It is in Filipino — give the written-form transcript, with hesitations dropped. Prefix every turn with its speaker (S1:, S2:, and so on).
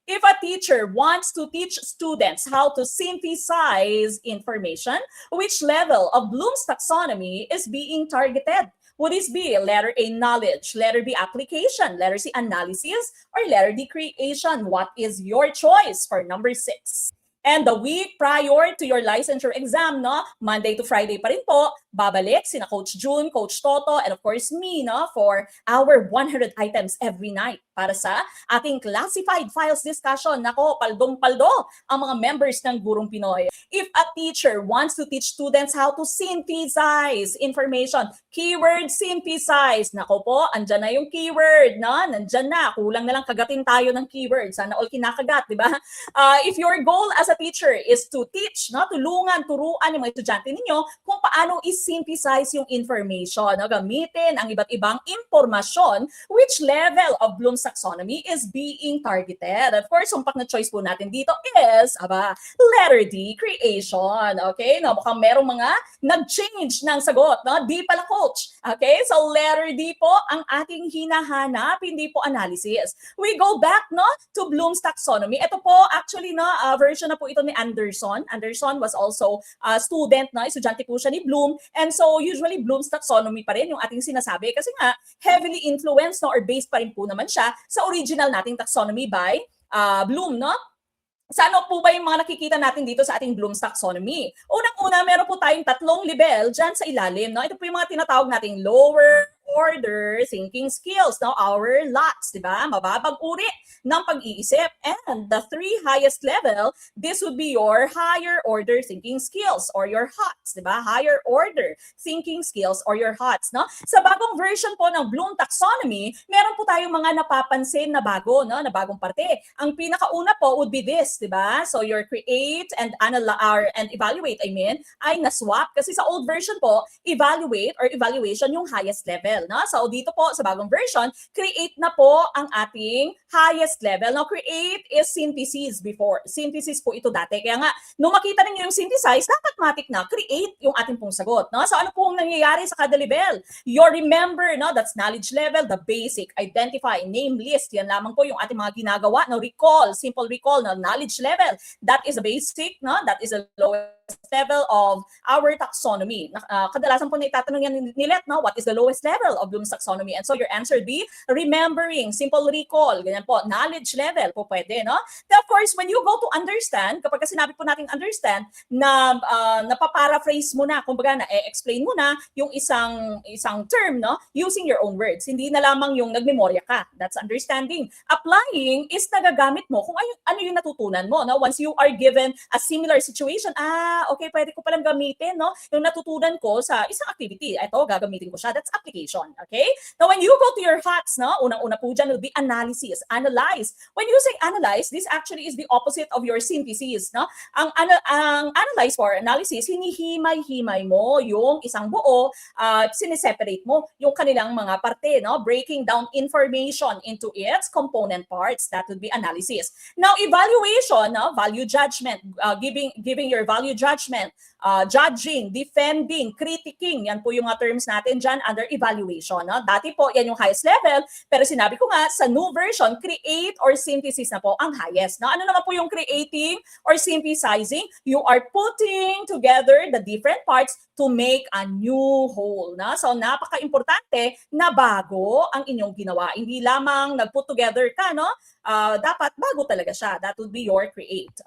S1: If a teacher wants to teach students how to synthesize information, which level of Bloom's taxonomy is being targeted? Would this be letter A, knowledge, letter B, application, letter C, analysis, or letter D, creation? What is your choice for number 6? And the week prior to your licensure exam, no, Monday to Friday pa rin po, babalik sina Coach June, Coach Toto, and of course me, no, for our 100 items every night para sa ating classified files discussion. Nako, paldong-paldo ang mga members ng Gurong Pinoy. If a teacher wants to teach students how to synthesize information, keyword synthesize, nako po, andyan na yung keyword, no? Nandyan na, kulang na lang kagatin tayo ng keyword. Sana all kinakagat, di ba? If your goal as a teacher is to teach, no, tulungan, turuan yung mga estudyante ninyo kung paano i-synthesize yung information, no, gamitin ang iba't ibang impormasyon, which level of Bloom's taxonomy is being targeted. Of course, sumpak na choice po natin dito is, letter D, creation. Okay? No, mukhang merong mga nag-change ng sagot, no? D pala, Coach. Okay? So, letter D po ang ating hinahanap, hindi po analysis. We go back, no, to Bloom's taxonomy. Ito po, actually, no, version na po ito ni Anderson. Anderson was also a student, no? Estudyante po siya ni Bloom. And so, usually, Bloom's taxonomy pa rin yung ating sinasabi kasi nga, heavily influenced, no, or based pa rin po naman siya sa original nating taxonomy by Bloom, no? Ano po ba yung mga nakikita natin dito sa ating Bloom's taxonomy? Unang-una, meron po tayong 3 level dyan sa ilalim, no? Ito po yung mga tinatawag nating lower order thinking skills, no? Our LOTS, di ba? Mababang uri ng pag-iisip. And the 3 highest level, this would be your higher order thinking skills or your HOTS, di ba? Higher order thinking skills or your HOTS, no? Sa bagong version po ng Bloom taxonomy, meron po tayong mga napapansin na bago, no? Na bagong parte. Ang pinakauna po would be this, di ba? So your create and analyze and evaluate, ay na-swap kasi sa old version po, evaluate or evaluation yung highest level. No? So dito po sa bagong version, create na po ang ating highest level. Now create is synthesis before. Synthesis po ito dati. Kaya nga, nung makita ninyo yung synthesize, dapat matik na create yung ating pong sagot. No? So ano pong nangyayari sa kada level? Your remember, no? That's knowledge level, the basic, identify, name, list. Yan lamang po yung ating mga ginagawa. No? Recall, simple recall, no? Knowledge level. That is a basic, no? That is a lowest level of our taxonomy. Kadalasan po na itatanong yan ni Let, no? What is the lowest level of Bloom's taxonomy? And so your answer would be remembering, simple recall, ganyan po, knowledge level po pwede, no? Then of course, when you go to understand, kapag sinabi po natin understand, na napaparaphrase mo na, kumbaga na-explain mo na yung isang term, no? Using your own words. Hindi na lamang yung nagmemorya ka. That's understanding. Applying is nagagamit mo kung ano yung natutunan mo, no? Once you are given a similar situation, okay, pwede ko palang gamitin, no? Yung natutunan ko sa isang activity, ito, gagamitin ko siya. That's application, okay? Now, when you go to your HOTS, no? Unang-una po dyan will be analysis, analyze. When you say analyze, this actually is the opposite of your synthesis, no? Ang analyze for analysis, hinihimay-himay mo yung isang buo, sineseparate mo yung kanilang mga parte, no? Breaking down information into its component parts. That would be analysis. Now, evaluation, no? Value judgment, giving your value judgment, judging, defending, critiquing, yan po yung mga terms natin dyan under evaluation. No? Dati po, yan yung highest level, pero sinabi ko nga, sa new version, create or synthesis na po ang highest. No? Ano naman po yung creating or synthesizing? You are putting together the different parts to make a new whole. No? So, napaka-importante na bago ang inyong ginawa. Hindi lamang nag-put together ka, no? Dapat bago talaga siya. That would be your create. Okay?